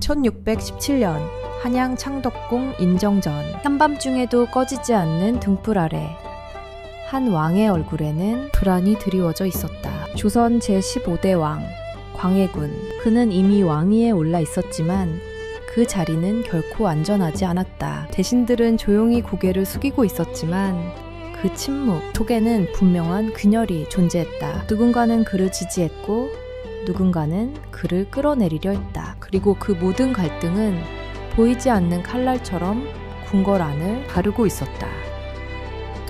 1617년 한양 창덕궁 인정전. 한밤중에도 꺼지지 않는 등불 아래 한 왕의 얼굴에는 불안이 드리워져 있었다. 조선 제15대 왕 광해군. 그는 이미 왕위에 올라 있었지만 그 자리는 결코 안전하지 않았다. 대신들은 조용히 고개를 숙이고 있었지만 그 침묵 속에는 분명한 균열이 존재했다. 누군가는 그를 지지했고 누군가는 그를 끌어내리려 했다. 그리고 그 모든 갈등은 보이지 않는 칼날처럼 궁궐 안을 가르고 있었다.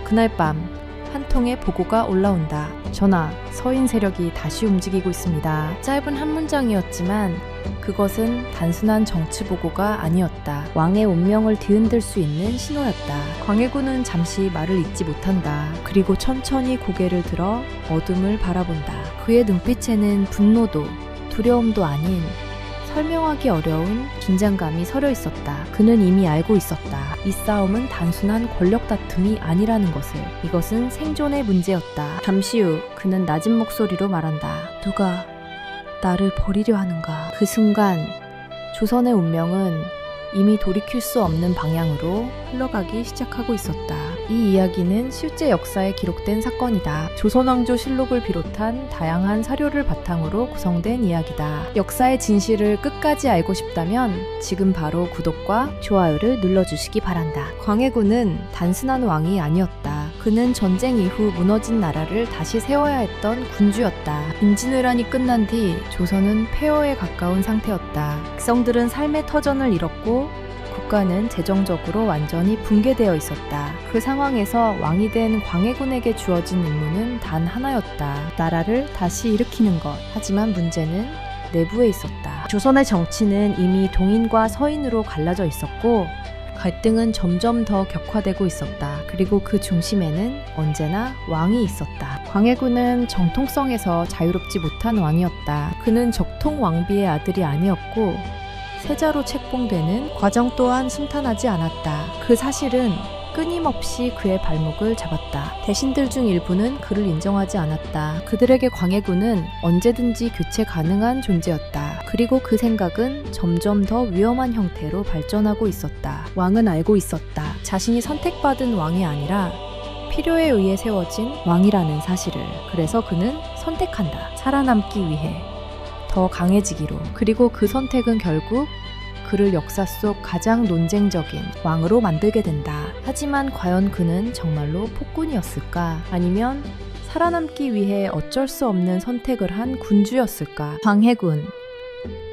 그날 밤 한 통의 보고가 올라온다. 전하, 서인 세력이 다시 움직이고 있습니다. 짧은 한 문장이었지만 그것은 단순한 정치 보고가 아니었다. 왕의 운명을 뒤흔들 수 있는 신호였다. 광해군은 잠시 말을 잇지 못한다. 그리고 천천히 고개를 들어 어둠을 바라본다. 그의 눈빛에는 분노도 두려움도 아닌 설명하기 어려운 긴장감이 서려 있었다. 그는 이미 알고 있었다. 이 싸움은 단순한 권력 다툼이 아니라는 것을. 이것은 생존의 문제였다. 잠시 후 그는 낮은 목소리로 말한다. 누가 나를 버리려 하는가? 그 순간 조선의 운명은 이미 돌이킬 수 없는 방향으로 흘러가기 시작하고 있었다. 이 이야기는 실제 역사에 기록된 사건이다. 조선왕조 실록을 비롯한 다양한 사료를 바탕으로 구성된 이야기다. 역사의 진실을 끝까지 알고 싶다면 지금 바로 구독과 좋아요를 눌러주시기 바란다. 광해군은 단순한 왕이 아니었다. 그는 전쟁 이후 무너진 나라를 다시 세워야 했던 군주였다. 임진왜란이 끝난 뒤 조선은 폐허에 가까운 상태였다. 백성들은 삶의 터전을 잃었고 국가는 재정적으로 완전히 붕괴되어 있었다. 그 상황에서 왕이 된 광해군에게 주어진 임무는 단 하나였다. 나라를 다시 일으키는 것. 하지만 문제는 내부에 있었다. 조선의 정치는 이미 동인과 서인으로 갈라져 있었고 갈등은 점점 더 격화되고 있었다. 그리고 그 중심에는 언제나 왕이 있었다. 광해군은 정통성에서 자유롭지 못한 왕이었다. 그는 적통 왕비의 아들이 아니었고 세자로 책봉되는 과정 또한 순탄하지 않았다. 그 사실은 끊임없이 그의 발목을 잡았다. 대신들 중 일부는 그를 인정하지 않았다. 그들에게 광해군은 언제든지 교체 가능한 존재였다. 그리고 그 생각은 점점 더 위험한 형태로 발전하고 있었다. 왕은 알고 있었다. 자신이 선택받은 왕이 아니라 필요에 의해 세워진 왕이라는 사실을. 그래서 그는 선택한다. 살아남기 위해 더 강해지기로. 그리고 그 선택은 결국 그를 역사 속 가장 논쟁적인 왕으로 만들게 된다. 하지만 과연 그는 정말로 폭군이었을까? 아니면 살아남기 위해 어쩔 수 없는 선택을 한 군주였을까? 광해군.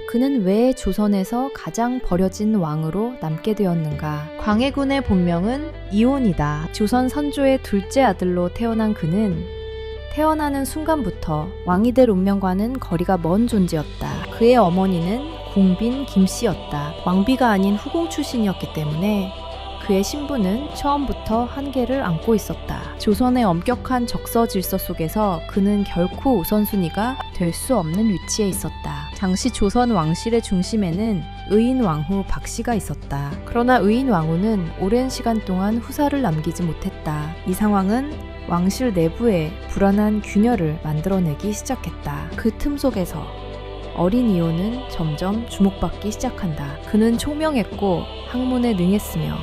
그는 왜 조선에서 가장 버려진 왕으로 남게 되었는가? 광해군의 본명은 이온이다. 조선 선조의 둘째 아들로 태어난 그는 태어나는 순간부터 왕이 될 운명과는 거리가 먼 존재였다. 그의 어머니는 공빈 김씨였다. 왕비가 아닌 후궁 출신이었기 때문에 그의 신분은 처음부터 한계를 안고 있었다. 조선의 엄격한 적서 질서 속에서 그는 결코 우선순위가 될 수 없는 위치에 있었다. 당시 조선 왕실의 중심에는 의인왕후 박씨가 있었다. 그러나 의인왕후는 오랜 시간 동안 후사를 남기지 못했다. 이 상황은 왕실 내부에 불안한 균열을 만들어내기 시작했다. 그 틈 속에서 어린 이온은 점점 주목받기 시작한다. 그는 총명했고 학문에 능했으며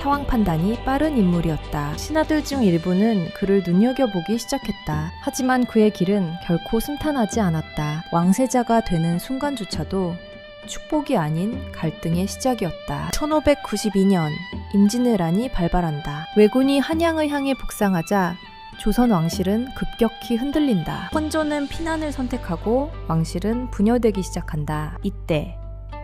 상황 판단이 빠른 인물이었다. 신하들 중 일부는 그를 눈여겨보기 시작했다. 하지만 그의 길은 결코 순탄하지 않았다. 왕세자가 되는 순간조차도 축복이 아닌 갈등의 시작이었다. 1592년 임진왜란이 발발한다. 왜군이 한양을 향해 북상하자 조선 왕실은 급격히 흔들린다. 혼조는 피난을 선택하고 왕실은 분열되기 시작한다. 이때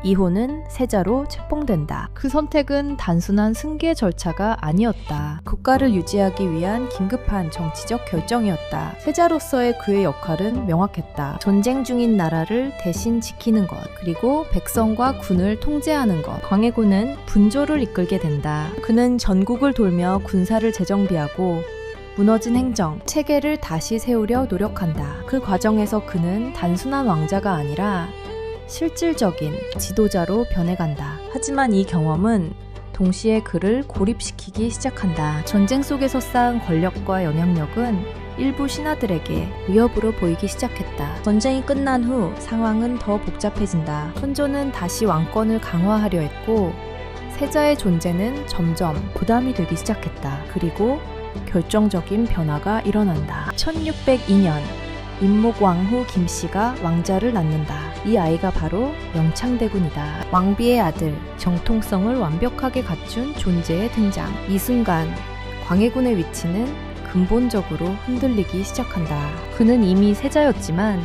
이호는 세자로 책봉된다. 그 선택은 단순한 승계 절차가 아니었다. 국가를 유지하기 위한 긴급한 정치적 결정이었다. 세자로서의 그의 역할은 명확했다. 전쟁 중인 나라를 대신 지키는 것, 그리고 백성과 군을 통제하는 것. 광해군은 분조를 이끌게 된다. 그는 전국을 돌며 군사를 재정비하고 무너진 행정, 체계를 다시 세우려 노력한다. 그 과정에서 그는 단순한 왕자가 아니라 실질적인 지도자로 변해간다. 하지만 이 경험은 동시에 그를 고립시키기 시작한다. 전쟁 속에서 쌓은 권력과 영향력은 일부 신하들에게 위협으로 보이기 시작했다. 전쟁이 끝난 후 상황은 더 복잡해진다. 훈조는 다시 왕권을 강화하려 했고 세자의 존재는 점점 부담이 되기 시작했다. 그리고 결정적인 변화가 일어난다. 1602년 임목왕후 김씨가 왕자를 낳는다. 이 아이가 바로 영창대군이다. 왕비의 아들, 정통성을 완벽하게 갖춘 존재의 등장. 이 순간 광해군의 위치는 근본적으로 흔들리기 시작한다. 그는 이미 세자였지만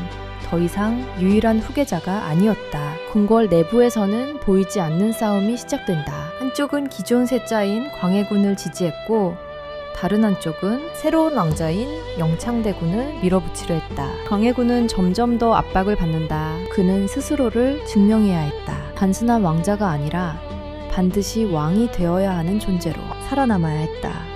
더 이상 유일한 후계자가 아니었다. 궁궐 내부에서는 보이지 않는 싸움이 시작된다. 한쪽은 기존 세자인 광해군을 지지했고 다른 한쪽은 새로운 왕자인 영창대군을 밀어붙이려 했다. 광해군은 점점 더 압박을 받는다. 그는 스스로를 증명해야 했다. 단순한 왕자가 아니라 반드시 왕이 되어야 하는 존재로 살아남아야 했다.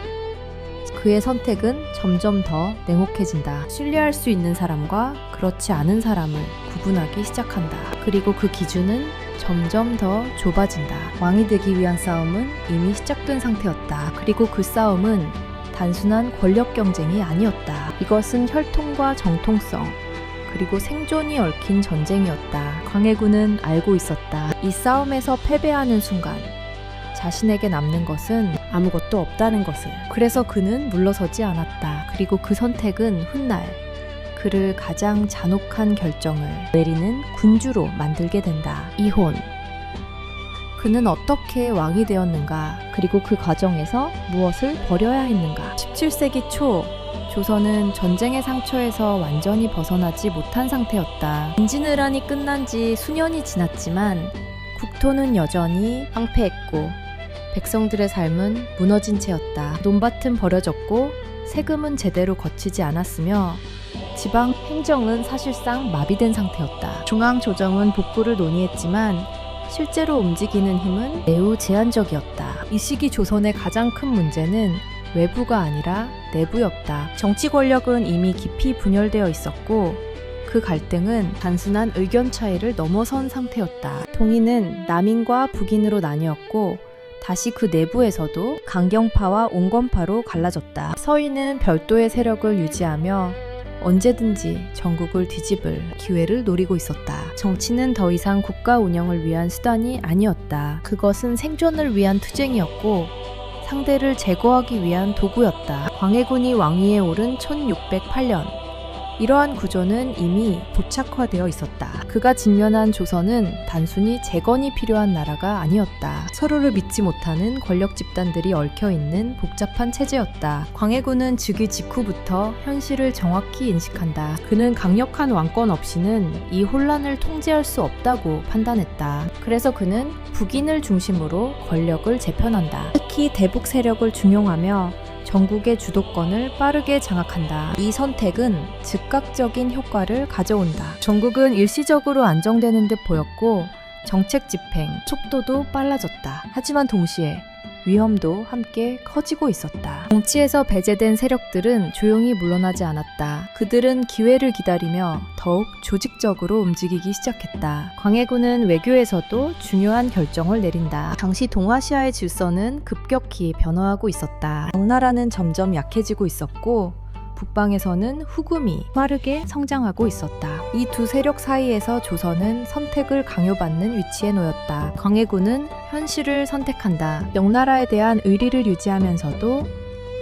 그의 선택은 점점 더 냉혹해진다. 신뢰할 수 있는 사람과 그렇지 않은 사람을 구분하기 시작한다. 그리고 그 기준은 점점 더 좁아진다. 왕이 되기 위한 싸움은 이미 시작된 상태였다. 그리고 그 싸움은 단순한 권력 경쟁이 아니었다. 이것은 혈통과 정통성, 그리고 생존이 얽힌 전쟁이었다. 광해군은 알고 있었다. 이 싸움에서 패배하는 순간 자신에게 남는 것은 아무것도 없다는 것을. 그래서 그는 물러서지 않았다. 그리고 그 선택은 훗날 그를 가장 잔혹한 결정을 내리는 군주로 만들게 된다. 이혼. 그는 어떻게 왕이 되었는가? 그리고 그 과정에서 무엇을 버려야 했는가? 17세기 초 조선은 전쟁의 상처에서 완전히 벗어나지 못한 상태였다. 임진왜란이 끝난 지 수년이 지났지만 국토는 여전히 황폐했고 백성들의 삶은 무너진 채였다. 논밭은 버려졌고 세금은 제대로 거치지 않았으며 지방 행정은 사실상 마비된 상태였다. 중앙조정은 복구를 논의했지만 실제로 움직이는 힘은 매우 제한적이었다. 이 시기 조선의 가장 큰 문제는 외부가 아니라 내부였다. 정치 권력은 이미 깊이 분열되어 있었고 그 갈등은 단순한 의견 차이를 넘어선 상태였다. 동인은 남인과 북인으로 나뉘었고 다시 그 내부에서도 강경파와 온건파로 갈라졌다. 서인은 별도의 세력을 유지하며 언제든지 전국을 뒤집을 기회를 노리고 있었다. 정치는 더 이상 국가 운영을 위한 수단이 아니었다. 그것은 생존을 위한 투쟁이었고 상대를 제거하기 위한 도구였다. 광해군이 왕위에 오른 1608년 이러한 구조는 이미 도착화되어 있었다. 그가 직면한 조선은 단순히 재건이 필요한 나라가 아니었다. 서로를 믿지 못하는 권력 집단들이 얽혀있는 복잡한 체제였다. 광해군은 즉위 직후부터 현실을 정확히 인식한다. 그는 강력한 왕권 없이는 이 혼란을 통제할 수 없다고 판단했다. 그래서 그는 북인을 중심으로 권력을 재편한다. 특히 대북 세력을 중용하며 전국의 주도권을 빠르게 장악한다. 이 선택은 즉각적인 효과를 가져온다. 전국은 일시적으로 안정되는 듯 보였고 정책 집행 속도도 빨라졌다. 하지만 동시에 위험도 함께 커지고 있었다. 정치에서 배제된 세력들은 조용히 물러나지 않았다. 그들은 기회를 기다리며 더욱 조직적으로 움직이기 시작했다. 광해군은 외교에서도 중요한 결정을 내린다. 당시 동아시아의 질서는 급격히 변화하고 있었다. 명나라는 점점 약해지고 있었고 북방에서는 후금이 빠르게 성장하고 있었다. 이 두 세력 사이에서 조선은 선택을 강요받는 위치에 놓였다. 광해군은 현실을 선택한다. 명나라에 대한 의리를 유지하면서도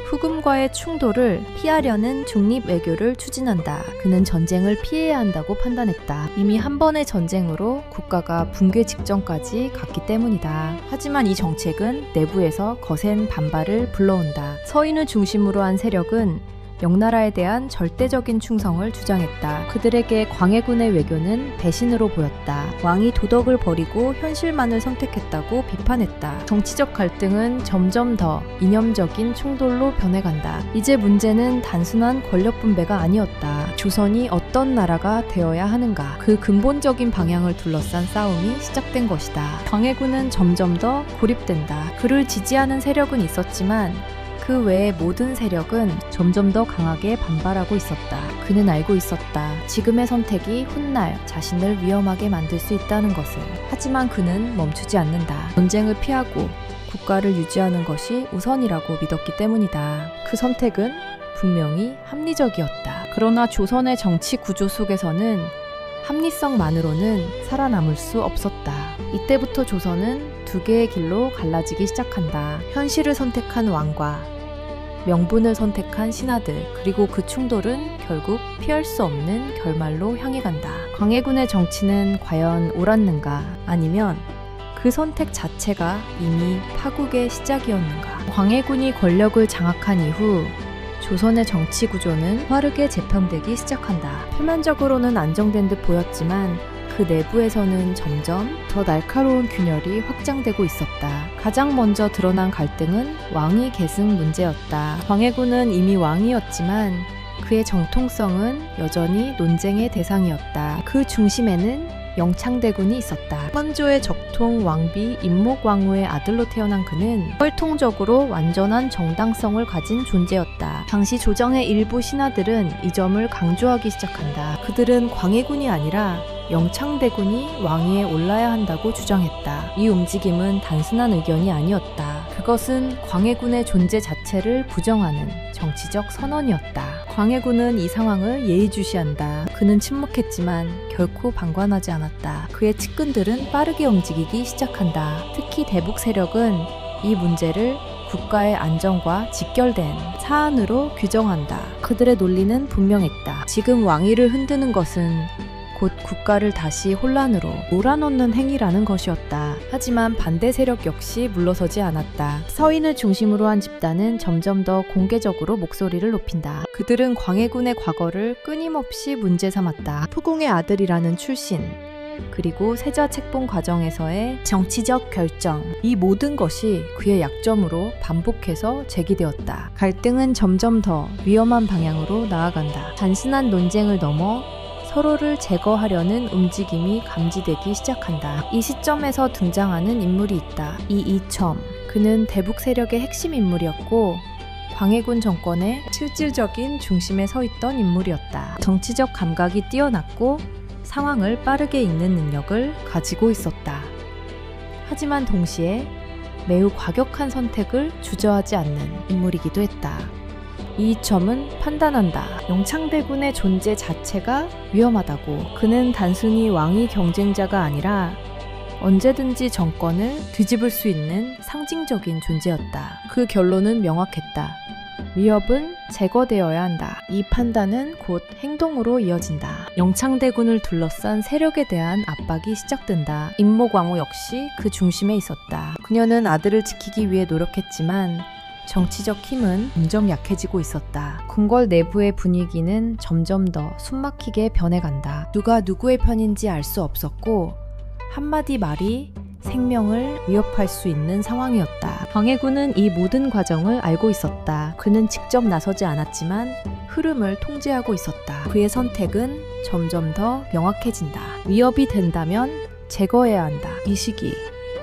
후금과의 충돌을 피하려는 중립 외교를 추진한다. 그는 전쟁을 피해야 한다고 판단했다. 이미 한 번의 전쟁으로 국가가 붕괴 직전까지 갔기 때문이다. 하지만 이 정책은 내부에서 거센 반발을 불러온다. 서인을 중심으로 한 세력은 명나라에 대한 절대적인 충성을 주장했다. 그들에게 광해군의 외교는 배신으로 보였다. 왕이 도덕을 버리고 현실만을 선택했다고 비판했다. 정치적 갈등은 점점 더 이념적인 충돌로 변해간다. 이제 문제는 단순한 권력 분배가 아니었다. 조선이 어떤 나라가 되어야 하는가, 그 근본적인 방향을 둘러싼 싸움이 시작된 것이다. 광해군은 점점 더 고립된다. 그를 지지하는 세력은 있었지만 그 외의 모든 세력은 점점 더 강하게 반발하고 있었다. 그는 알고 있었다. 지금의 선택이 훗날 자신을 위험하게 만들 수 있다는 것을. 하지만 그는 멈추지 않는다. 전쟁을 피하고 국가를 유지하는 것이 우선이라고 믿었기 때문이다. 그 선택은 분명히 합리적이었다. 그러나 조선의 정치 구조 속에서는 합리성만으로는 살아남을 수 없었다. 이때부터 조선은 두 개의 길로 갈라지기 시작한다. 현실을 선택한 왕과 명분을 선택한 신하들, 그리고 그 충돌은 결국 피할 수 없는 결말로 향해 간다. 광해군의 정치는 과연 옳았는가? 아니면 그 선택 자체가 이미 파국의 시작이었는가? 광해군이 권력을 장악한 이후 조선의 정치 구조는 빠르게 재편되기 시작한다. 표면적으로는 안정된 듯 보였지만 그 내부에서는 점점 더 날카로운 균열이 확장되고 있었다. 가장 먼저 드러난 갈등은 왕위 계승 문제였다. 광해군은 이미 왕이었지만 그의 정통성은 여전히 논쟁의 대상이었다. 그 중심에는 영창대군이 있었다. 선조의 적통 왕비 임목왕후의 아들로 태어난 그는 혈통적으로 완전한 정당성을 가진 존재였다. 당시 조정의 일부 신하들은 이 점을 강조하기 시작한다. 그들은 광해군이 아니라 영창대군이 왕위에 올라야 한다고 주장했다. 이 움직임은 단순한 의견이 아니었다. 그것은 광해군의 존재 자체를 부정하는 정치적 선언이었다. 광해군은 이 상황을 예의주시한다. 그는 침묵했지만 결코 방관하지 않았다. 그의 측근들은 빠르게 움직이기 시작한다. 특히 대북 세력은 이 문제를 국가의 안정과 직결된 사안으로 규정한다. 그들의 논리는 분명했다. 지금 왕위를 흔드는 것은 곧 국가를 다시 혼란으로 몰아넣는 행위라는 것이었다. 하지만 반대 세력 역시 물러서지 않았다. 서인을 중심으로 한 집단은 점점 더 공개적으로 목소리를 높인다. 그들은 광해군의 과거를 끊임없이 문제 삼았다. 후궁의 아들이라는 출신, 그리고 세자 책봉 과정에서의 정치적 결정, 이 모든 것이 그의 약점으로 반복해서 제기되었다. 갈등은 점점 더 위험한 방향으로 나아간다. 단순한 논쟁을 넘어 서로를 제거하려는 움직임이 감지되기 시작한다. 이 시점에서 등장하는 인물이 있다. 이이첨. 그는 대북 세력의 핵심 인물이었고 광해군 정권의 실질적인 중심에 서 있던 인물이었다. 정치적 감각이 뛰어났고 상황을 빠르게 읽는 능력을 가지고 있었다. 하지만 동시에 매우 과격한 선택을 주저하지 않는 인물이기도 했다. 이이첨은 판단한다. 영창대군의 존재 자체가 위험하다고. 그는 단순히 왕위 경쟁자가 아니라 언제든지 정권을 뒤집을 수 있는 상징적인 존재였다. 그 결론은 명확했다. 위협은 제거되어야 한다. 이 판단은 곧 행동으로 이어진다. 영창대군을 둘러싼 세력에 대한 압박이 시작된다. 임목왕후 역시 그 중심에 있었다. 그녀는 아들을 지키기 위해 노력했지만 정치적 힘은 점점 약해지고 있었다. 궁궐 내부의 분위기는 점점 더 숨막히게 변해간다. 누가 누구의 편인지 알 수 없었고 한마디 말이 생명을 위협할 수 있는 상황이었다. 광해군은 이 모든 과정을 알고 있었다. 그는 직접 나서지 않았지만 흐름을 통제하고 있었다. 그의 선택은 점점 더 명확해진다. 위협이 된다면 제거해야 한다. 이 시기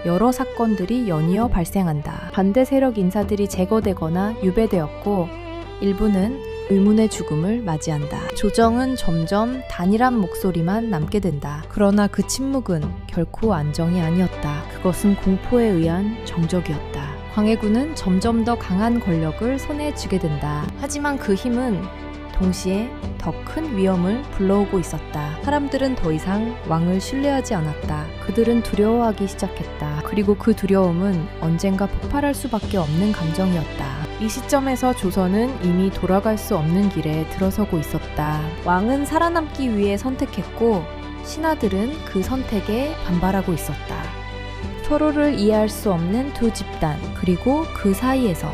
여러 사건들이 연이어 발생한다. 반대 세력 인사들이 제거되거나 유배되었고 일부는 의문의 죽음을 맞이한다. 조정은 점점 단일한 목소리만 남게 된다. 그러나 그 침묵은 결코 안정이 아니었다. 그것은 공포에 의한 정적이었다. 광해군은 점점 더 강한 권력을 손에 쥐게 된다. 하지만 그 힘은 동시에 더 큰 위험을 불러오고 있었다. 사람들은 더 이상 왕을 신뢰하지 않았다. 그들은 두려워하기 시작했다. 그리고 그 두려움은 언젠가 폭발할 수밖에 없는 감정이었다. 이 시점에서 조선은 이미 돌아갈 수 없는 길에 들어서고 있었다. 왕은 살아남기 위해 선택했고 신하들은 그 선택에 반발하고 있었다. 서로를 이해할 수 없는 두 집단, 그리고 그 사이에서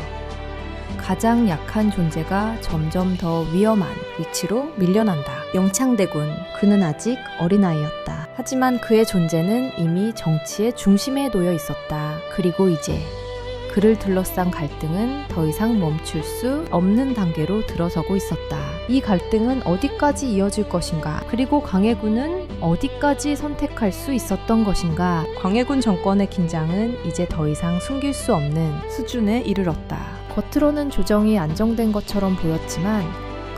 가장 약한 존재가 점점 더 위험한 위치로 밀려난다. 영창대군, 그는 아직 어린아이였다. 하지만 그의 존재는 이미 정치의 중심에 놓여 있었다. 그리고 이제 그를 둘러싼 갈등은 더 이상 멈출 수 없는 단계로 들어서고 있었다. 이 갈등은 어디까지 이어질 것인가? 그리고 광해군은 어디까지 선택할 수 있었던 것인가? 광해군 정권의 긴장은 이제 더 이상 숨길 수 없는 수준에 이르렀다. 겉으로는 조정이 안정된 것처럼 보였지만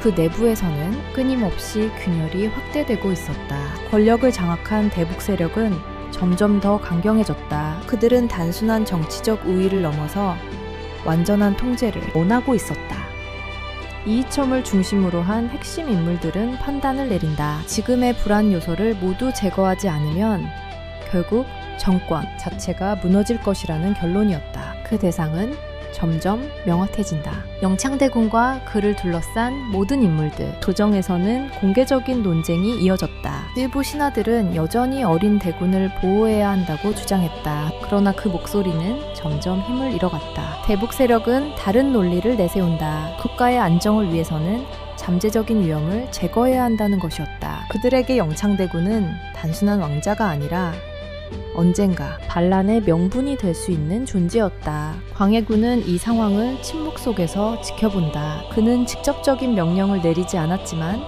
그 내부에서는 끊임없이 균열이 확대되고 있었다. 권력을 장악한 대북 세력은 점점 더 강경해졌다. 그들은 단순한 정치적 우위를 넘어서 완전한 통제를 원하고 있었다. 이이첨을 중심으로 한 핵심 인물들은 판단을 내린다. 지금의 불안 요소를 모두 제거하지 않으면 결국 정권 자체가 무너질 것이라는 결론이었다. 그 대상은 점점 명확해진다. 영창대군과 그를 둘러싼 모든 인물들. 조정에서는 공개적인 논쟁이 이어졌다. 일부 신하들은 여전히 어린 대군을 보호해야 한다고 주장했다. 그러나 그 목소리는 점점 힘을 잃어갔다. 대북 세력은 다른 논리를 내세운다. 국가의 안정을 위해서는 잠재적인 위험을 제거해야 한다는 것이었다. 그들에게 영창대군은 단순한 왕자가 아니라 언젠가 반란의 명분이 될 수 있는 존재였다. 광해군은 이 상황을 침묵 속에서 지켜본다. 그는 직접적인 명령을 내리지 않았지만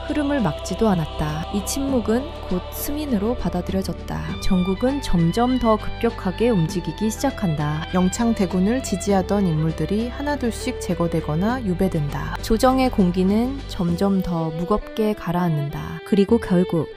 흐름을 막지도 않았다. 이 침묵은 곧 승인으로 받아들여졌다. 전국은 점점 더 급격하게 움직이기 시작한다. 영창대군을 지지하던 인물들이 하나둘씩 제거되거나 유배된다. 조정의 공기는 점점 더 무겁게 가라앉는다. 그리고 결국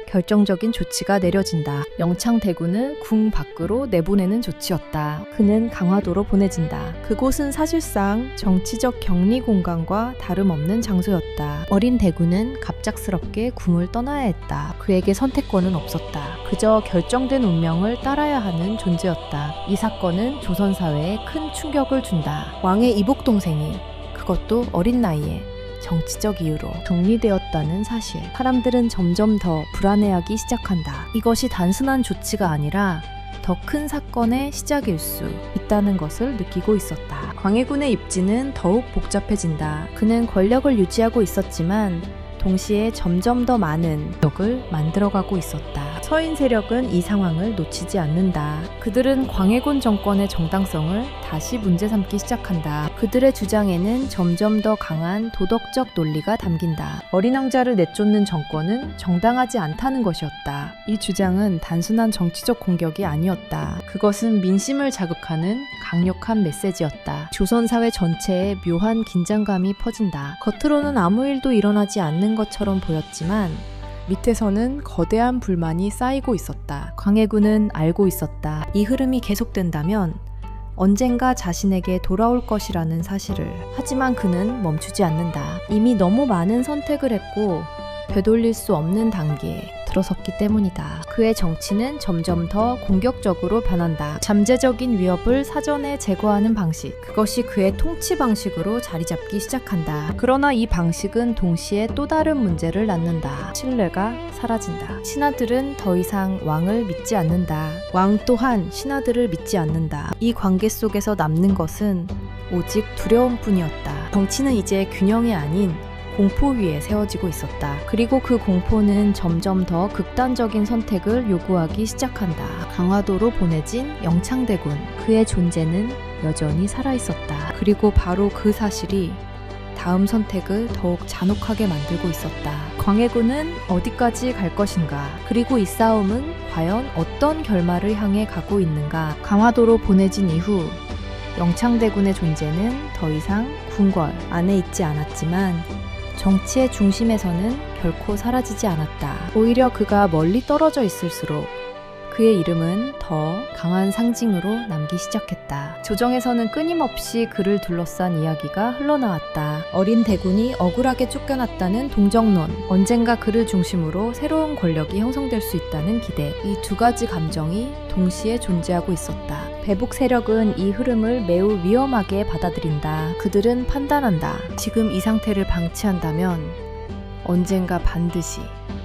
결정적인 조치가 내려진다. 영창대군을 궁 밖으로 내보내는 조치였다. 그는 강화도로 보내진다. 그곳은 사실상 정치적 격리 공간과 다름없는 장소였다. 어린 대군은 갑작스럽게 궁을 떠나야 했다. 그에게 선택권은 없었다. 그저 결정된 운명을 따라야 하는 존재였다. 이 사건은 조선사회에 큰 충격을 준다. 왕의 이복 동생이, 그것도 어린 나이에 정치적 이유로 격리되었다는 사실. 사람들은 점점 더 불안해하기 시작한다. 이것이 단순한 조치가 아니라 더 큰 사건의 시작일 수 있다는 것을 느끼고 있었다. 광해군의 입지는 더욱 복잡해진다. 그는 권력을 유지하고 있었지만 동시에 점점 더 많은 력을 만들어가고 있었다. 서인 세력은 이 상황을 놓치지 않는다. 그들은 광해군 정권의 정당성을 다시 문제 삼기 시작한다. 그들의 주장에는 점점 더 강한 도덕적 논리가 담긴다. 어린 왕자를 내쫓는 정권은 정당하지 않다는 것이었다. 이 주장은 단순한 정치적 공격이 아니었다. 그것은 민심을 자극하는 강력한 메시지였다. 조선 사회 전체에 묘한 긴장감이 퍼진다. 겉으로는 아무 일도 일어나지 않는 것처럼 보였지만 밑에서는 거대한 불만이 쌓이고 있었다. 광해군은 알고 있었다. 이 흐름이 계속된다면 언젠가 자신에게 돌아올 것이라는 사실을. 하지만 그는 멈추지 않는다. 이미 너무 많은 선택을 했고 되돌릴 수 없는 단계에 들어섰기 때문이다. 그의 정치는 점점 더 공격적으로 변한다. 잠재적인 위협을 사전에 제거하는 방식. 그것이 그의 통치 방식으로 자리 잡기 시작한다. 그러나 이 방식은 동시에 또 다른 문제를 낳는다. 신뢰가 사라진다. 신하들은 더 이상 왕을 믿지 않는다. 왕 또한 신하들을 믿지 않는다. 이 관계 속에서 남는 것은 오직 두려움뿐이었다. 정치는 이제 균형이 아닌 공포 위에 세워지고 있었다. 그리고 그 공포는 점점 더 극단적인 선택을 요구하기 시작한다. 강화도로 보내진 영창대군. 그의 존재는 여전히 살아있었다. 그리고 바로 그 사실이 다음 선택을 더욱 잔혹하게 만들고 있었다. 광해군은 어디까지 갈 것인가? 그리고 이 싸움은 과연 어떤 결말을 향해 가고 있는가? 강화도로 보내진 이후 영창대군의 존재는 더 이상 궁궐 안에 있지 않았지만 정치의 중심에서는 결코 사라지지 않았다. 오히려 그가 멀리 떨어져 있을수록 그의 이름은 더 강한 상징으로 남기 시작했다. 조정에서는 끊임없이 그를 둘러싼 이야기가 흘러나왔다. 어린 대군이 억울하게 쫓겨났다는 동정론, 언젠가 그를 중심으로 새로운 권력이 형성될 수 있다는 기대. 이 두 가지 감정이 동시에 존재하고 있었다. 배북 세력은 이 흐름을 매우 위험하게 받아들인다. 그들은 판단한다. 지금 이 상태를 방치한다면 언젠가 반드시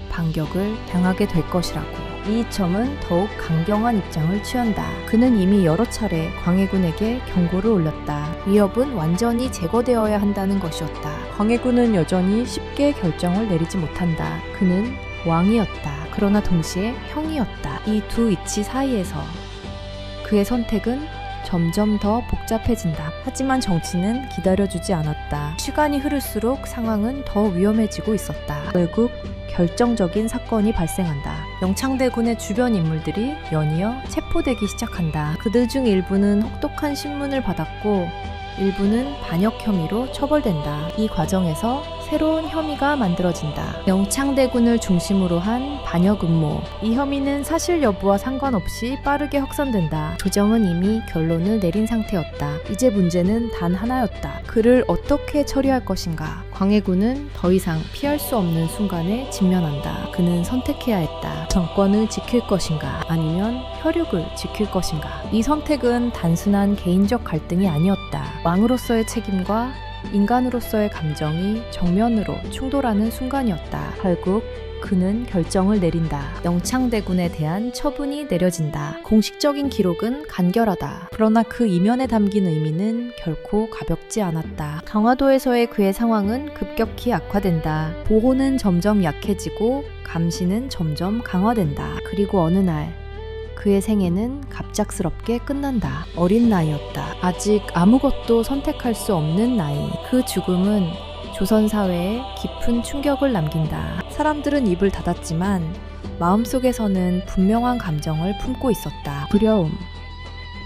반격을 당하게 될 것이라고. 이이첨은 더욱 강경한 입장을 취한다. 그는 이미 여러 차례 광해군에게 경고를 올렸다. 위협은 완전히 제거되어야 한다는 것이었다. 광해군은 여전히 쉽게 결정을 내리지 못한다. 그는 왕이었다. 그러나 동시에 형이었다. 이 두 이치 사이에서 그의 선택은 점점 더 복잡해진다. 하지만 정치는 기다려주지 않았다. 시간이 흐를수록 상황은 더 위험해지고 있었다. 결국 결정적인 사건이 발생한다. 영창대군의 주변 인물들이 연이어 체포되기 시작한다. 그들 중 일부는 혹독한 신문을 받았고 일부는 반역 혐의로 처벌된다. 이 과정에서 새로운 혐의가 만들어진다. 영창대군을 중심으로 한 반역 음모. 이 혐의는 사실 여부와 상관없이 빠르게 확산된다. 조정은 이미 결론을 내린 상태였다. 이제 문제는 단 하나였다. 그를 어떻게 처리할 것인가. 광해군은 더 이상 피할 수 없는 순간에 직면한다. 그는 선택해야 했다. 정권을 지킬 것인가 아니면 혈육을 지킬 것인가. 이 선택은 단순한 개인적 갈등이 아니었다. 왕으로서의 책임과 인간으로서의 감정이 정면으로 충돌하는 순간이었다. 결국 그는 결정을 내린다. 영창대군에 대한 처분이 내려진다. 공식적인 기록은 간결하다. 그러나 그 이면에 담긴 의미는 결코 가볍지 않았다. 강화도에서의 그의 상황은 급격히 악화된다. 보호는 점점 약해지고 감시는 점점 강화된다. 그리고 어느 날 그의 생애는 갑작스럽게 끝난다. 어린 나이였다. 아직 아무것도 선택할 수 없는 나이. 그 죽음은 조선 사회에 깊은 충격을 남긴다. 사람들은 입을 닫았지만 마음속에서는 분명한 감정을 품고 있었다. 두려움,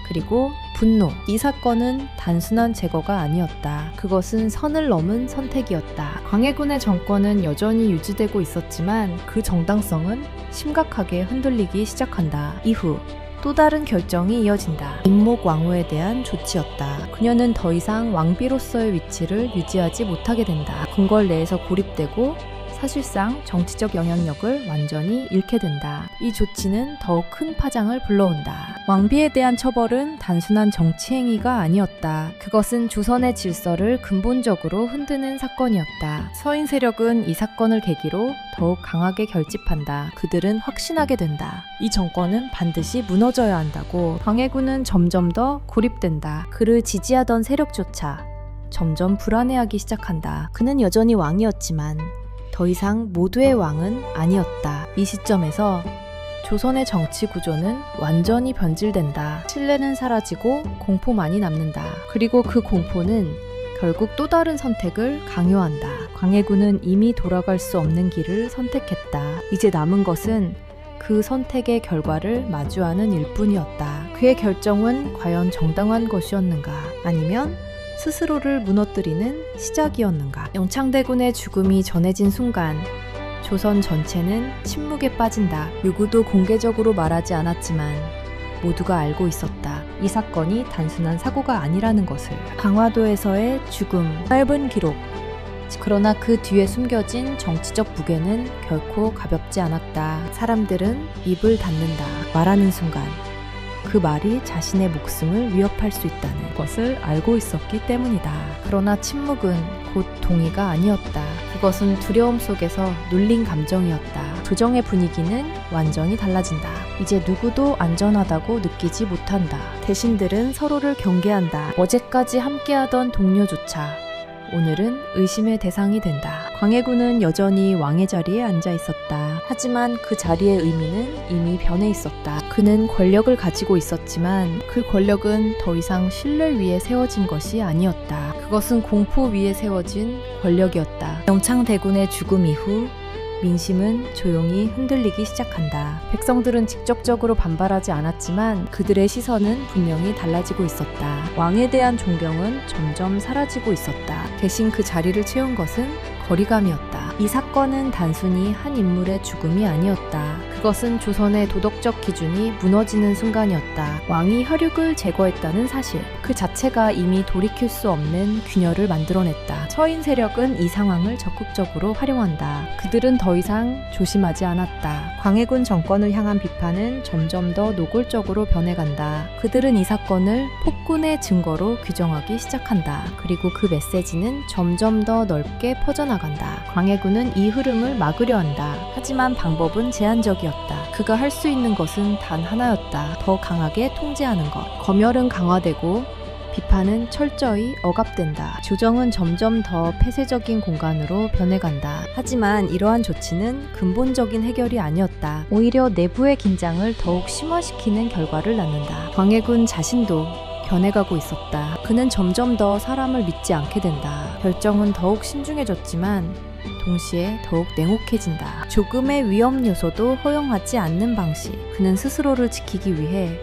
그리고 분노. 이 사건은 단순한 제거가 아니었다. 그것은 선을 넘은 선택이었다. 광해군의 정권은 여전히 유지되고 있었지만 그 정당성은 심각하게 흔들리기 시작한다. 이후 또 다른 결정이 이어진다. 임목왕후에 대한 조치였다. 그녀는 더 이상 왕비로서의 위치를 유지하지 못하게 된다. 궁궐 내에서 고립되고 사실상 정치적 영향력을 완전히 잃게 된다. 이 조치는 더욱 큰 파장을 불러온다. 왕비에 대한 처벌은 단순한 정치 행위가 아니었다. 그것은 조선의 질서를 근본적으로 흔드는 사건이었다. 서인 세력은 이 사건을 계기로 더욱 강하게 결집한다. 그들은 확신하게 된다. 이 정권은 반드시 무너져야 한다고. 광해군은 점점 더 고립된다. 그를 지지하던 세력조차 점점 불안해하기 시작한다. 그는 여전히 왕이었지만 더 이상 모두의 왕은 아니었다. 이 시점에서 조선의 정치 구조는 완전히 변질된다. 신뢰는 사라지고 공포만이 남는다. 그리고 그 공포는 결국 또 다른 선택을 강요한다. 광해군은 이미 돌아갈 수 없는 길을 선택했다. 이제 남은 것은 그 선택의 결과를 마주하는 일뿐이었다. 그의 결정은 과연 정당한 것이었는가? 아니면 스스로를 무너뜨리는 시작이었는가? 영창대군의 죽음이 전해진 순간 조선 전체는 침묵에 빠진다. 누구도 공개적으로 말하지 않았지만 모두가 알고 있었다. 이 사건이 단순한 사고가 아니라는 것을. 강화도에서의 죽음, 짧은 기록. 그러나 그 뒤에 숨겨진 정치적 무게는 결코 가볍지 않았다. 사람들은 입을 닫는다. 말하는 순간 그 말이 자신의 목숨을 위협할 수 있다는 것을 알고 있었기 때문이다. 그러나 침묵은 곧 동의가 아니었다. 그것은 두려움 속에서 눌린 감정이었다. 조정의 분위기는 완전히 달라진다. 이제 누구도 안전하다고 느끼지 못한다. 대신들은 서로를 경계한다. 어제까지 함께하던 동료조차 오늘은 의심의 대상이 된다. 광해군은 여전히 왕의 자리에 앉아 있었다. 하지만 그 자리의 의미는 이미 변해 있었다. 그는 권력을 가지고 있었지만 그 권력은 더 이상 신뢰 위에 세워진 것이 아니었다. 그것은 공포 위에 세워진 권력이었다. 영창대군의 죽음 이후 민심은 조용히 흔들리기 시작한다. 백성들은 직접적으로 반발하지 않았지만 그들의 시선은 분명히 달라지고 있었다. 왕에 대한 존경은 점점 사라지고 있었다. 대신 그 자리를 채운 것은 거리감이었다. 이 사건은 단순히 한 인물의 죽음이 아니었다. 그것은 조선의 도덕적 기준이 무너지는 순간이었다. 왕이 혈육을 제거했다는 사실, 그 자체가 이미 돌이킬 수 없는 균열을 만들어냈다. 서인 세력은 이 상황을 적극적으로 활용한다. 그들은 더 이상 조심하지 않았다. 광해군 정권을 향한 비판은 점점 더 노골적으로 변해간다. 그들은 이 사건을 폭군의 증거로 규정하기 시작한다. 그리고 그 메시지는 점점 더 넓게 퍼져나간다. 광해군은 이 흐름을 막으려 한다. 하지만 방법은 제한적이었다. 그가 할 수 있는 것은 단 하나였다. 더 강하게 통제하는 것. 검열은 강화되고 비판은 철저히 억압된다. 조정은 점점 더 폐쇄적인 공간으로 변해간다. 하지만 이러한 조치는 근본적인 해결이 아니었다. 오히려 내부의 긴장을 더욱 심화시키는 결과를 낳는다. 광해군 자신도 변해가고 있었다. 그는 점점 더 사람을 믿지 않게 된다. 결정은 더욱 신중해졌지만 동시에 더욱 냉혹해진다. 조금의 위험 요소도 허용하지 않는 방식. 그는 스스로를 지키기 위해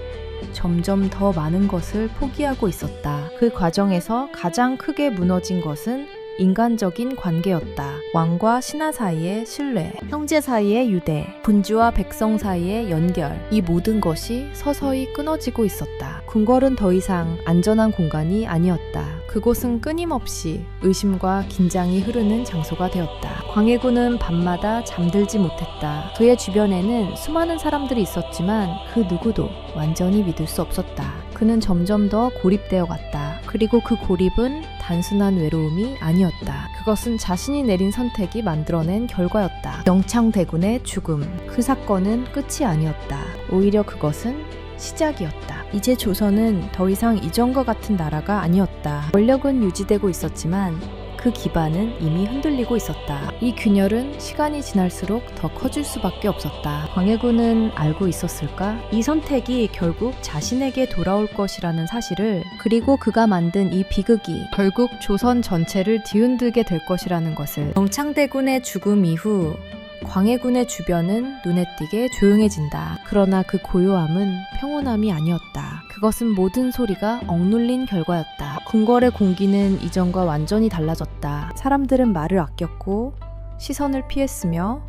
점점 더 많은 것을 포기하고 있었다. 그 과정에서 가장 크게 무너진 것은 인간적인 관계였다. 왕과 신하 사이의 신뢰, 형제 사이의 유대, 군주와 백성 사이의 연결, 이 모든 것이 서서히 끊어지고 있었다. 궁궐은 더 이상 안전한 공간이 아니었다. 그곳은 끊임없이 의심과 긴장이 흐르는 장소가 되었다. 광해군은 밤마다 잠들지 못했다. 그의 주변에는 수많은 사람들이 있었지만 그 누구도 완전히 믿을 수 없었다. 그는 점점 더 고립되어 갔다. 그리고 그 고립은 단순한 외로움이 아니었다. 그것은 자신이 내린 선택이 만들어낸 결과였다. 영창대군의 죽음. 그 사건은 끝이 아니었다. 오히려 그것은 시작이었다. 이제 조선은 더 이상 이전과 같은 나라가 아니었다. 권력은 유지되고 있었지만 그 기반은 이미 흔들리고 있었다. 이 균열은 시간이 지날수록 더 커질 수밖에 없었다. 광해군은 알고 있었을까? 이 선택이 결국 자신에게 돌아올 것이라는 사실을, 그리고 그가 만든 이 비극이 결국 조선 전체를 뒤흔들게 될 것이라는 것을. 영창대군의 죽음 이후 광해군의 주변은 눈에 띄게 조용해진다. 그러나 그 고요함은 평온함이 아니었다. 그것은 모든 소리가 억눌린 결과였다. 궁궐의 공기는 이전과 완전히 달라졌다. 사람들은 말을 아꼈고 시선을 피했으며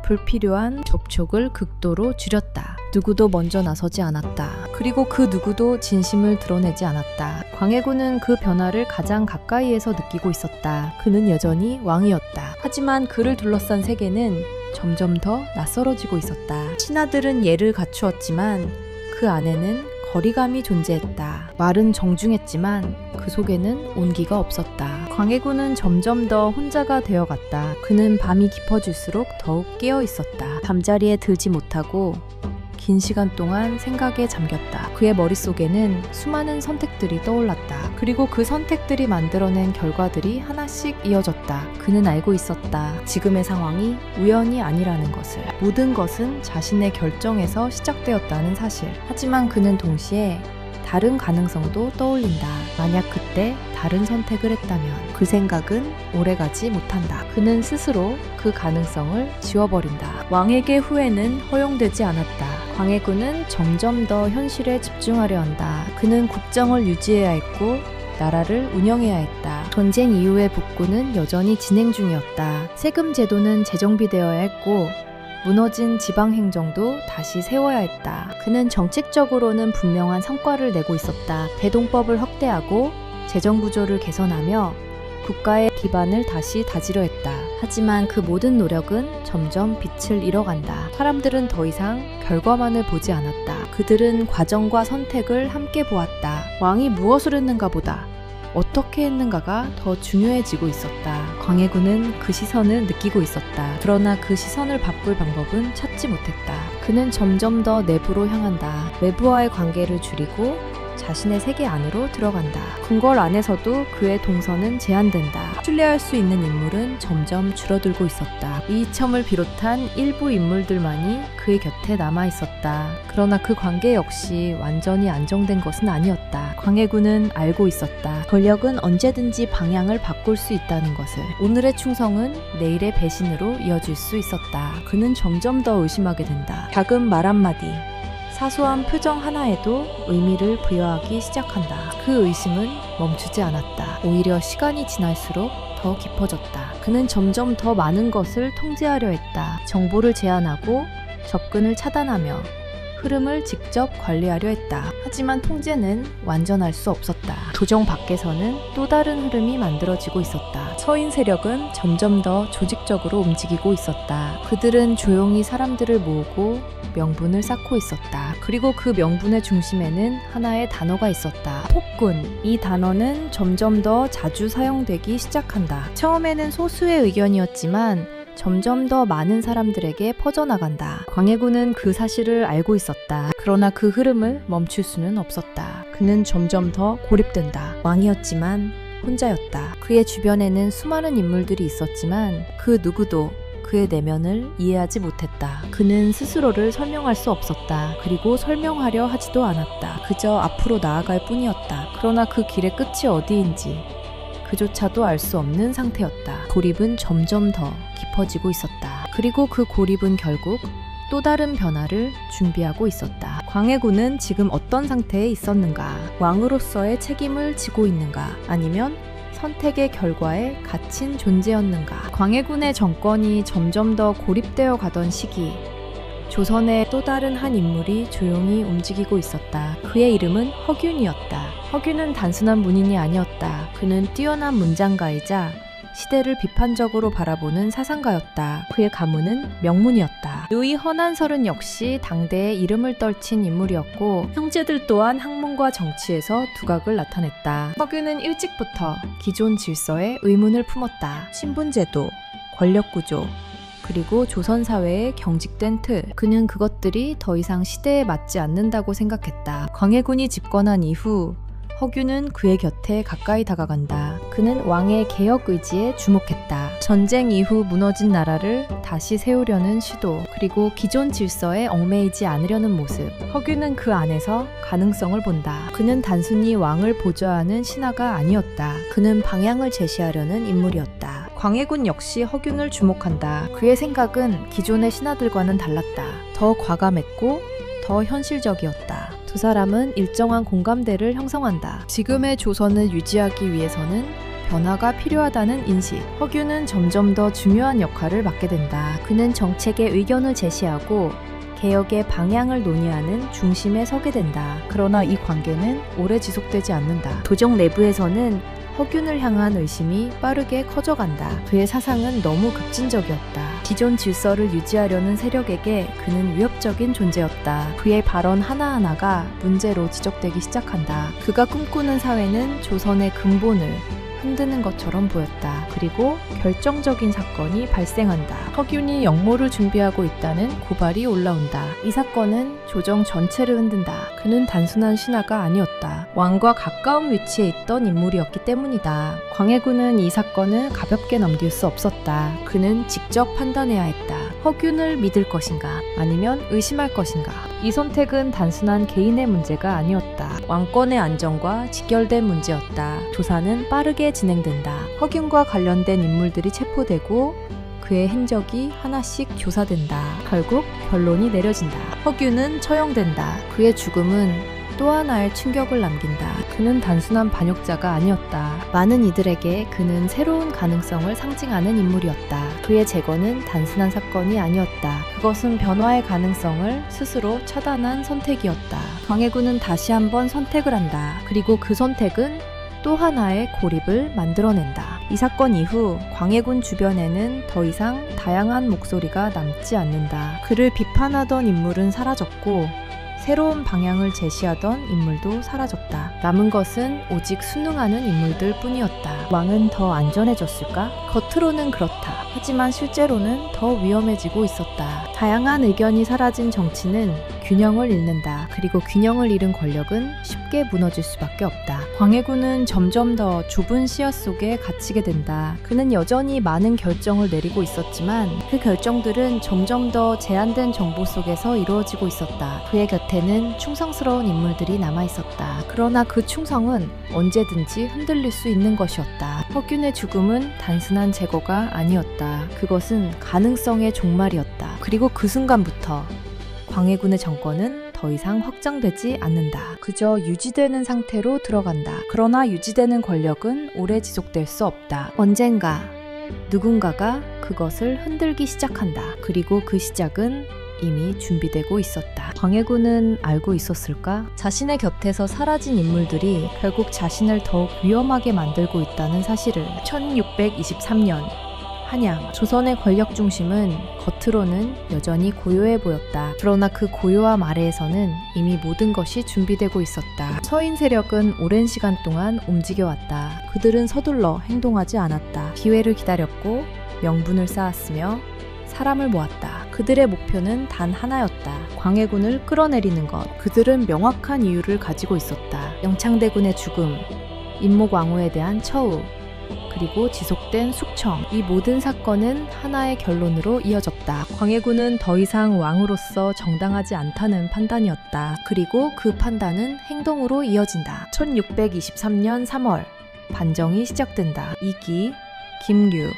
불필요한 접촉을 극도로 줄였다. 누구도 먼저 나서지 않았다. 그리고 그 누구도 진심을 드러내지 않았다. 광해군은 그 변화를 가장 가까이에서 느끼고 있었다. 그는 여전히 왕이었다. 하지만 그를 둘러싼 세계는 점점 더 낯설어지고 있었다. 신하들은 예를 갖추었지만 그 안에는 거리감이 존재했다. 말은 정중했지만 그 속에는 온기가 없었다. 광해군은 점점 더 혼자가 되어갔다. 그는 밤이 깊어질수록 더욱 깨어 있었다. 잠자리에 들지 못하고 긴 시간 동안 생각에 잠겼다. 그의 머릿속에는 수많은 선택들이 떠올랐다. 그리고 그 선택들이 만들어낸 결과들이 하나씩 이어졌다. 그는 알고 있었다. 지금의 상황이 우연이 아니라는 것을. 모든 것은 자신의 결정에서 시작되었다는 사실. 하지만 그는 동시에 다른 가능성도 떠올린다. 만약 그때 다른 선택을 했다면 그 생각은 오래가지 못한다. 그는 스스로 그 가능성을 지워버린다. 왕에게 후회는 허용되지 않았다. 광해군은 점점 더 현실에 집중하려 한다. 그는 국정을 유지해야 했고 나라를 운영해야 했다. 전쟁 이후의 북군은 여전히 진행 중이었다. 세금 제도는 재정비되어야 했고 무너진 지방행정도 다시 세워야 했다. 그는 정책적으로는 분명한 성과를 내고 있었다. 대동법을 확대하고 재정구조를 개선하며 국가의 기반을 다시 다지려 했다. 하지만 그 모든 노력은 점점 빛을 잃어간다. 사람들은 더 이상 결과만을 보지 않았다. 그들은 과정과 선택을 함께 보았다. 왕이 무엇을 했는가 보다 어떻게 했는가가 더 중요해지고 있었다. 광해군은 그 시선을 느끼고 있었다. 그러나 그 시선을 바꿀 방법은 찾지 못했다. 그는 점점 더 내부로 향한다. 외부와의 관계를 줄이고 자신의 세계 안으로 들어간다. 궁궐 안에서도 그의 동선은 제한된다. 신뢰할 수 있는 인물은 점점 줄어들고 있었다. 이이첨을 비롯한 일부 인물들만이 그의 곁에 남아있었다. 그러나 그 관계 역시 완전히 안정된 것은 아니었다. 광해군은 알고 있었다. 권력은 언제든지 방향을 바꿀 수 있다는 것을. 오늘의 충성은 내일의 배신으로 이어질 수 있었다. 그는 점점 더 의심하게 된다. 작은 말 한마디, 사소한 표정 하나에도 의미를 부여하기 시작한다. 그 의심은 멈추지 않았다. 오히려 시간이 지날수록 더 깊어졌다. 그는 점점 더 많은 것을 통제하려 했다. 정보를 제한하고 접근을 차단하며 흐름을 직접 관리하려 했다. 하지만 통제는 완전할 수 없었다. 조정 밖에서는 또 다른 흐름이 만들어지고 있었다. 서인 세력은 점점 더 조직적으로 움직이고 있었다. 그들은 조용히 사람들을 모으고 명분을 쌓고 있었다. 그리고 그 명분의 중심에는 하나의 단어가 있었다. 폭군. 이 단어는 점점 더 자주 사용되기 시작한다. 처음에는 소수의 의견이었지만 점점 더 많은 사람들에게 퍼져나간다. 광해군은 그 사실을 알고 있었다. 그러나 그 흐름을 멈출 수는 없었다. 그는 점점 더 고립된다. 왕이었지만 혼자였다. 그의 주변에는 수많은 인물들이 있었지만 그 누구도 그의 내면을 이해하지 못했다. 그는 스스로를 설명할 수 없었다. 그리고 설명하려 하지도 않았다. 그저 앞으로 나아갈 뿐이었다. 그러나 그 길의 끝이 어디인지 그조차도 알 수 없는 상태였다. 고립은 점점 더 깊어지고 있었다. 그리고 그 고립은 결국 또 다른 변화를 준비하고 있었다. 광해군은 지금 어떤 상태에 있었는가? 왕으로서의 책임을 지고 있는가? 아니면 선택의 결과에 갇힌 존재였는가. 광해군의 정권이 점점 더 고립되어 가던 시기, 조선의 또 다른 한 인물이 조용히 움직이고 있었다. 그의 이름은 허균이었다. 허균은 단순한 문인이 아니었다. 그는 뛰어난 문장가이자 시대를 비판적으로 바라보는 사상가였다. 그의 가문은 명문이었다. 누이 허난설은 역시 당대의 이름을 떨친 인물이었고 형제들 또한 학문과 정치에서 두각을 나타냈다. 허균은 일찍부터 기존 질서에 의문을 품었다. 신분제도, 권력구조, 그리고 조선 사회의 경직된 틀. 그는 그것들이 더 이상 시대에 맞지 않는다고 생각했다. 광해군이 집권한 이후 허균은 그의 곁에 가까이 다가간다. 그는 왕의 개혁 의지에 주목했다. 전쟁 이후 무너진 나라를 다시 세우려는 시도, 그리고 기존 질서에 얽매이지 않으려는 모습. 허균은 그 안에서 가능성을 본다. 그는 단순히 왕을 보좌하는 신하가 아니었다. 그는 방향을 제시하려는 인물이었다. 광해군 역시 허균을 주목한다. 그의 생각은 기존의 신하들과는 달랐다. 더 과감했고 더 현실적이었다. 두 사람은 일정한 공감대를 형성한다. 지금의 조선을 유지하기 위해서는 변화가 필요하다는 인식. 허균은 점점 더 중요한 역할을 맡게 된다. 그는 정책의 의견을 제시하고 개혁의 방향을 논의하는 중심에 서게 된다. 그러나 이 관계는 오래 지속되지 않는다. 조정 내부에서는 허균을 향한 의심이 빠르게 커져간다. 그의 사상은 너무 급진적이었다. 기존 질서를 유지하려는 세력에게 그는 위협적인 존재였다. 그의 발언 하나하나가 문제로 지적되기 시작한다. 그가 꿈꾸는 사회는 조선의 근본을 흔드는 것처럼 보였다. 그리고 결정적인 사건이 발생한다. 허균이 역모를 준비하고 있다는 고발이 올라온다. 이 사건은 조정 전체를 흔든다. 그는 단순한 신하가 아니었다. 왕과 가까운 위치에 있던 인물이었기 때문이다. 광해군은 이 사건을 가볍게 넘길 수 없었다. 그는 직접 판단해야 했다. 허균을 믿을 것인가 아니면 의심할 것인가. 이 선택은 단순한 개인의 문제가 아니었다. 왕권의 안정과 직결된 문제였다. 조사는 빠르게 진행된다. 허균과 관련된 인물들이 체포되고 그의 행적이 하나씩 조사된다. 결국 결론이 내려진다. 허균은 처형된다. 그의 죽음은 또 하나의 충격을 남긴다. 그는 단순한 반역자가 아니었다. 많은 이들에게 그는 새로운 가능성을 상징하는 인물이었다. 그의 제거는 단순한 사건이 아니었다. 그것은 변화의 가능성을 스스로 차단한 선택이었다. 광해군은 다시 한번 선택을 한다. 그리고 그 선택은 또 하나의 고립을 만들어낸다. 이 사건 이후 광해군 주변에는 더 이상 다양한 목소리가 남지 않는다. 그를 비판하던 인물은 사라졌고 새로운 방향을 제시하던 인물도 사라졌다. 남은 것은 오직 순응하는 인물들 뿐이었다. 왕은 더 안전해졌을까? 겉으로는 그렇다. 하지만 실제로는 더 위험해지고 있었다. 다양한 의견이 사라진 정치는 균형을 잃는다. 그리고 균형을 잃은 권력은 쉽게 무너질 수밖에 없다. 광해군은 점점 더 좁은 시야 속에 갇히게 된다. 그는 여전히 많은 결정을 내리고 있었지만 그 결정들은 점점 더 제한된 정보 속에서 이루어지고 있었다. 그의 곁에는 충성스러운 인물들이 남아있었다. 그러나 그 충성은 언제든지 흔들릴 수 있는 것이었다. 허균의 죽음은 단순한 제거가 아니었다. 그것은 가능성의 종말이었다. 그리고 그 순간부터 광해군의 정권은 더 이상 확장되지 않는다. 그저 유지되는 상태로 들어간다. 그러나 유지되는 권력은 오래 지속될 수 없다. 언젠가 누군가가 그것을 흔들기 시작한다. 그리고 그 시작은 이미 준비되고 있었다. 광해군은 알고 있었을까? 자신의 곁에서 사라진 인물들이 결국 자신을 더욱 위험하게 만들고 있다는 사실을. 1623년 한양, 조선의 권력 중심은 겉으로는 여전히 고요해 보였다. 그러나 그 고요함 아래에서는 이미 모든 것이 준비되고 있었다. 서인 세력은 오랜 시간 동안 움직여왔다. 그들은 서둘러 행동하지 않았다. 기회를 기다렸고 명분을 쌓았으며 사람을 모았다. 그들의 목표는 단 하나였다. 광해군을 끌어내리는 것. 그들은 명확한 이유를 가지고 있었다. 영창대군의 죽음, 임목왕후에 대한 처우, 그리고 지속된 숙청. 이 모든 사건은 하나의 결론으로 이어졌다. 광해군은 더 이상 왕으로서 정당하지 않다는 판단이었다. 그리고 그 판단은 행동으로 이어진다. 1623년 3월 반정이 시작된다. 이기, 김류,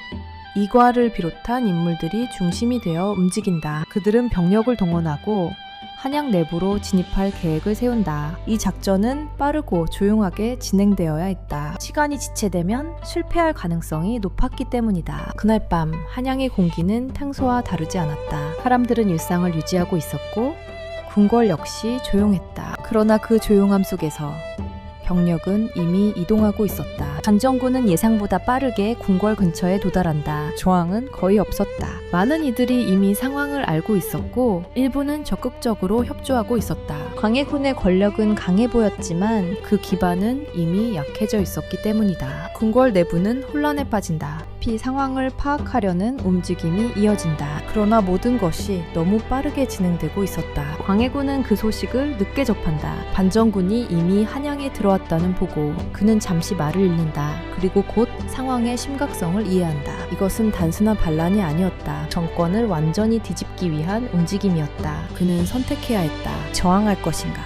이과를 비롯한 인물들이 중심이 되어 움직인다. 그들은 병력을 동원하고 한양 내부로 진입할 계획을 세운다. 이 작전은 빠르고 조용하게 진행되어야 했다. 시간이 지체되면 실패할 가능성이 높았기 때문이다. 그날 밤 한양의 공기는 평소와 다르지 않았다. 사람들은 일상을 유지하고 있었고 궁궐 역시 조용했다. 그러나 그 조용함 속에서 병력은 이미 이동하고 있었다. 반정군은 예상보다 빠르게 궁궐 근처에 도달한다. 저항은 거의 없었다. 많은 이들이 이미 상황을 알고 있었고 일부는 적극적으로 협조하고 있었다. 광해군의 권력은 강해 보였지만 그 기반은 이미 약해져 있었기 때문이다. 궁궐 내부는 혼란에 빠진다. 상황을 파악하려는 움직임이 이어진다. 그러나 모든 것이 너무 빠르게 진행되고 있었다. 광해군은 그 소식을 늦게 접한다. 반정군이 이미 한양에 들어왔다는 보고 그는 잠시 말을 잃는다. 그리고 곧 상황의 심각성을 이해한다. 이것은 단순한 반란이 아니었다. 정권을 완전히 뒤집기 위한 움직임이었다. 그는 선택해야 했다. 저항할 것인가?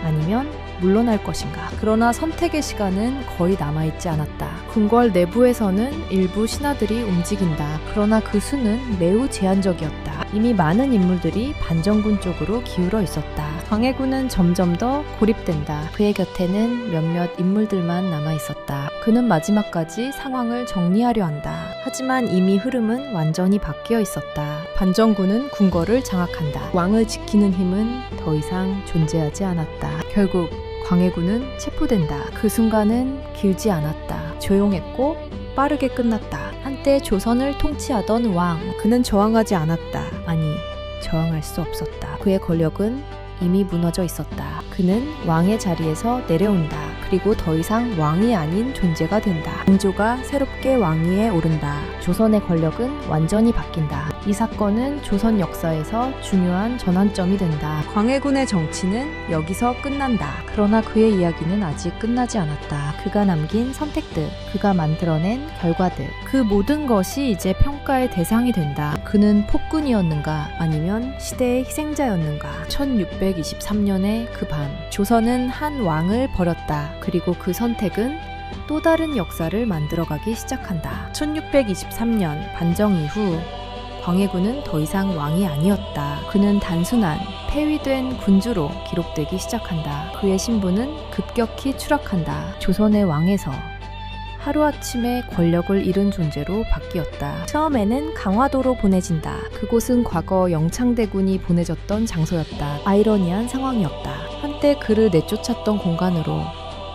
아니면 물러날 것인가. 그러나 선택의 시간은 거의 남아있지 않았다. 궁궐 내부에서는 일부 신하들이 움직인다. 그러나 그 수는 매우 제한적이었다. 이미 많은 인물들이 반정군 쪽으로 기울어 있었다. 광해군은 점점 더 고립된다. 그의 곁에는 몇몇 인물들만 남아있었다. 그는 마지막까지 상황을 정리하려 한다. 하지만 이미 흐름은 완전히 바뀌어 있었다. 반정군은 궁궐을 장악한다. 왕을 지키는 힘은 더 이상 존재하지 않았다. 결국 광해군은 체포된다. 그 순간은 길지 않았다. 조용했고 빠르게 끝났다. 한때 조선을 통치하던 왕, 그는 저항하지 않았다. 아니, 저항할 수 없었다. 그의 권력은 이미 무너져 있었다. 그는 왕의 자리에서 내려온다. 그리고 더 이상 왕이 아닌 존재가 된다. 인조가 새롭게 왕위에 오른다. 조선의 권력은 완전히 바뀐다. 이 사건은 조선 역사에서 중요한 전환점이 된다. 광해군의 정치는 여기서 끝난다. 그러나 그의 이야기는 아직 끝나지 않았다. 그가 남긴 선택들, 그가 만들어낸 결과들, 그 모든 것이 이제 평가의 대상이 된다. 그는 폭군이었는가 아니면 시대의 희생자였는가. 1623년의 그 밤, 조선은 한 왕을 버렸다. 그리고 그 선택은 또 다른 역사를 만들어가기 시작한다. 1623년 반정 이후 광해군은 더 이상 왕이 아니었다. 그는 단순한 폐위된 군주로 기록되기 시작한다. 그의 신분은 급격히 추락한다. 조선의 왕에서 하루아침에 권력을 잃은 존재로 바뀌었다. 처음에는 강화도로 보내진다. 그곳은 과거 영창대군이 보내졌던 장소였다. 아이러니한 상황이었다. 한때 그를 내쫓았던 공간으로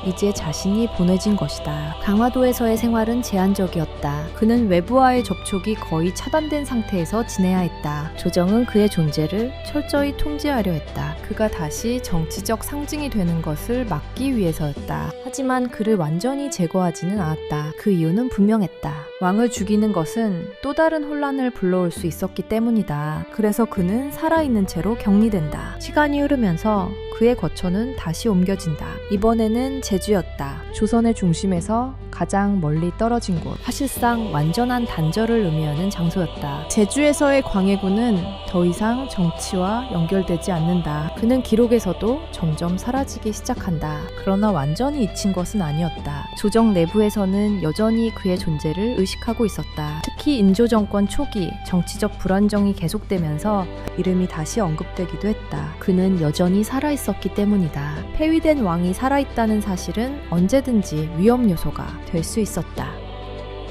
이제 자신이 보내진 것이다. 강화도에서의 생활은 제한적이었다. 그는 외부와의 접촉이 거의 차단된 상태에서 지내야 했다. 조정은 그의 존재를 철저히 통제하려 했다. 그가 다시 정치적 상징이 되는 것을 막기 위해서였다. 하지만 그를 완전히 제거하지는 않았다. 그 이유는 분명했다. 왕을 죽이는 것은 또 다른 혼란을 불러올 수 있었기 때문이다. 그래서 그는 살아있는 채로 격리된다. 시간이 흐르면서 그의 거처는 다시 옮겨진다. 이번에는 제주였다. 조선의 중심에서 가장 멀리 떨어진 곳. 사실상 완전한 단절을 의미하는 장소였다. 제주에서의 광해군은 더 이상 정치와 연결되지 않는다. 그는 기록에서도 점점 사라지기 시작한다. 그러나 완전히 잊힌 것은 아니었다. 조정 내부에서는 여전히 그의 존재를 의식하고 있었다. 특히 인조 정권 초기 정치적 불안정이 계속되면서 이름이 다시 언급되기도 했다. 그는 여전히 살아있었기 때문이다. 폐위된 왕이 살아있다는 사실은 언제든지 위험 요소가 될 수 있었다.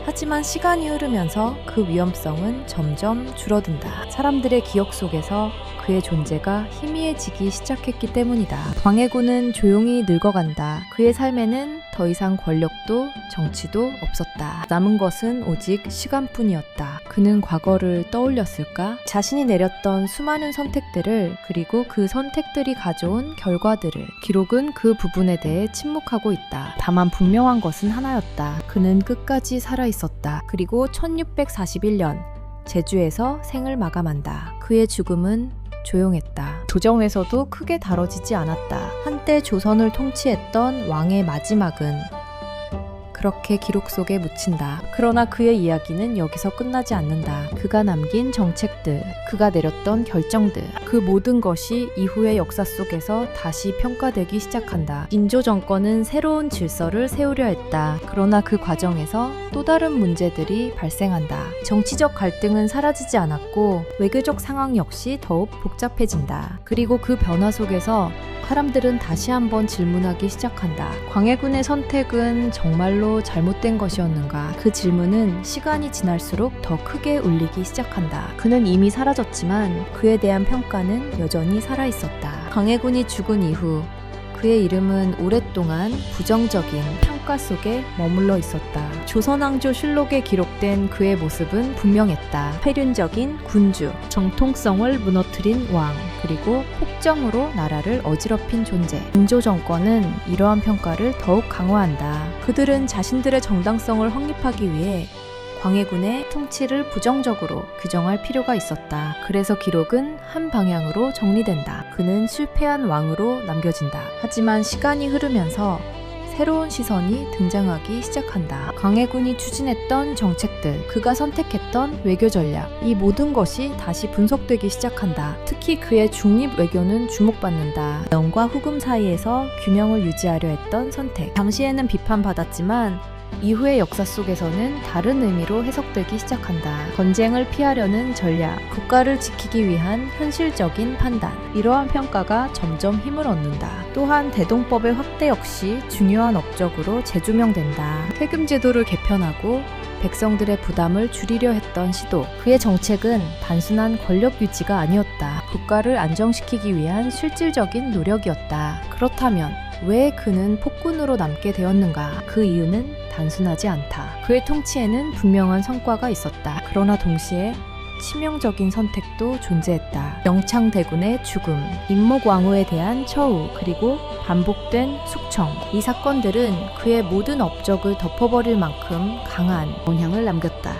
하지만 시간이 흐르면서 그 위험성은 점점 줄어든다. 사람들의 기억 속에서 그의 존재가 희미해지기 시작했기 때문이다. 광해군은 조용히 늙어간다. 그의 삶에는 더 이상 권력도 정치도 없었다. 남은 것은 오직 시간뿐이었다. 그는 과거를 떠올렸을까? 자신이 내렸던 수많은 선택들을, 그리고 그 선택들이 가져온 결과들을. 기록은 그 부분에 대해 침묵하고 있다. 다만 분명한 것은 하나였다. 그는 끝까지 살아있었다. 그리고 1641년 제주에서 생을 마감한다. 그의 죽음은 조용했다. 조정에서도 크게 다뤄지지 않았다. 한때 조선을 통치했던 왕의 마지막은 그렇게 기록 속에 묻힌다. 그러나 그의 이야기는 여기서 끝나지 않는다. 그가 남긴 정책들, 그가 내렸던 결정들, 그 모든 것이 이후의 역사 속에서 다시 평가되기 시작한다. 인조 정권은 새로운 질서를 세우려 했다. 그러나 그 과정에서 또 다른 문제들이 발생한다. 정치적 갈등은 사라지지 않았고 외교적 상황 역시 더욱 복잡해진다. 그리고 그 변화 속에서 사람들은 다시 한번 질문하기 시작한다. 광해군의 선택은 정말로 잘못된 것이었는가? 그 질문은 시간이 지날수록 더 크게 울리기 시작한다. 그는 이미 사라졌지만 그에 대한 평가는 여전히 살아있었다. 광해군이 죽은 이후 그의 이름은 오랫동안 부정적인 평가 속에 머물러 있었다. 조선왕조실록에 기록된 그의 모습은 분명했다. 패륜적인 군주, 정통성을 무너뜨린 왕, 그리고 폭정으로 나라를 어지럽힌 존재. 인조 정권은 이러한 평가를 더욱 강화한다. 그들은 자신들의 정당성을 확립하기 위해 광해군의 통치를 부정적으로 규정할 필요가 있었다. 그래서 기록은 한 방향으로 정리된다. 그는 실패한 왕으로 남겨진다. 하지만 시간이 흐르면서 새로운 시선이 등장하기 시작한다. 광해군이 추진했던 정책들, 그가 선택했던 외교 전략, 이 모든 것이 다시 분석되기 시작한다. 특히 그의 중립 외교는 주목받는다. 명과 후금 사이에서 균형을 유지하려 했던 선택. 당시에는 비판받았지만 이후의 역사 속에서는 다른 의미로 해석되기 시작한다. 전쟁을 피하려는 전략, 국가를 지키기 위한 현실적인 판단. 이러한 평가가 점점 힘을 얻는다. 또한 대동법의 확대 역시 중요한 업적으로 재조명된다. 세금 제도를 개편하고 백성들의 부담을 줄이려 했던 시도. 그의 정책은 단순한 권력 유지가 아니었다. 국가를 안정시키기 위한 실질적인 노력이었다. 그렇다면 왜 그는 폭군으로 남게 되었는가? 그 이유는 단순하지 않다. 그의 통치에는 분명한 성과가 있었다. 그러나 동시에 치명적인 선택도 존재했다. 영창대군의 죽음, 임목왕후에 대한 처우, 그리고 반복된 숙청. 이 사건들은 그의 모든 업적을 덮어버릴 만큼 강한 영향을 남겼다.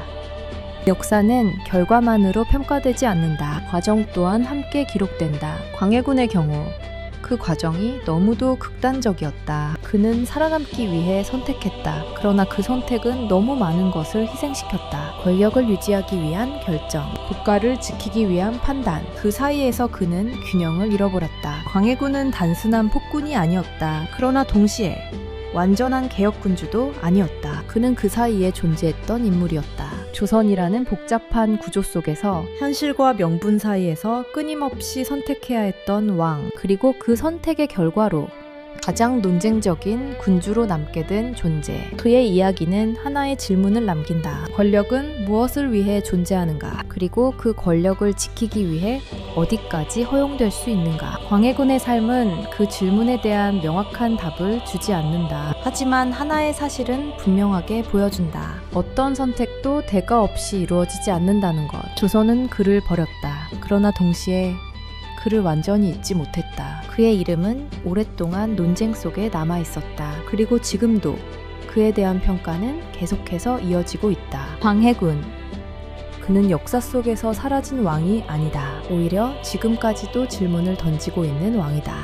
역사는 결과만으로 평가되지 않는다. 과정 또한 함께 기록된다. 광해군의 경우 그 과정이 너무도 극단적이었다. 그는 살아남기 위해 선택했다. 그러나 그 선택은 너무 많은 것을 희생시켰다. 권력을 유지하기 위한 결정, 국가를 지키기 위한 판단, 그 사이에서 그는 균형을 잃어버렸다. 광해군은 단순한 폭군이 아니었다. 그러나 동시에 완전한 개혁군주도 아니었다. 그는 그 사이에 존재했던 인물이었다. 조선이라는 복잡한 구조 속에서 현실과 명분 사이에서 끊임없이 선택해야 했던 왕, 그리고 그 선택의 결과로 가장 논쟁적인 군주로 남게 된 존재. 그의 이야기는 하나의 질문을 남긴다. 권력은 무엇을 위해 존재하는가? 그리고 그 권력을 지키기 위해 어디까지 허용될 수 있는가? 광해군의 삶은 그 질문에 대한 명확한 답을 주지 않는다. 하지만 하나의 사실은 분명하게 보여준다. 어떤 선택도 대가 없이 이루어지지 않는다는 것. 조선은 그를 버렸다. 그러나 동시에 그를 완전히 잊지 못했다. 그의 이름은 오랫동안 논쟁 속에 남아 있었다. 그리고 지금도 그에 대한 평가는 계속해서 이어지고 있다. 광해군. 그는 역사 속에서 사라진 왕이 아니다. 오히려 지금까지도 질문을 던지고 있는 왕이다.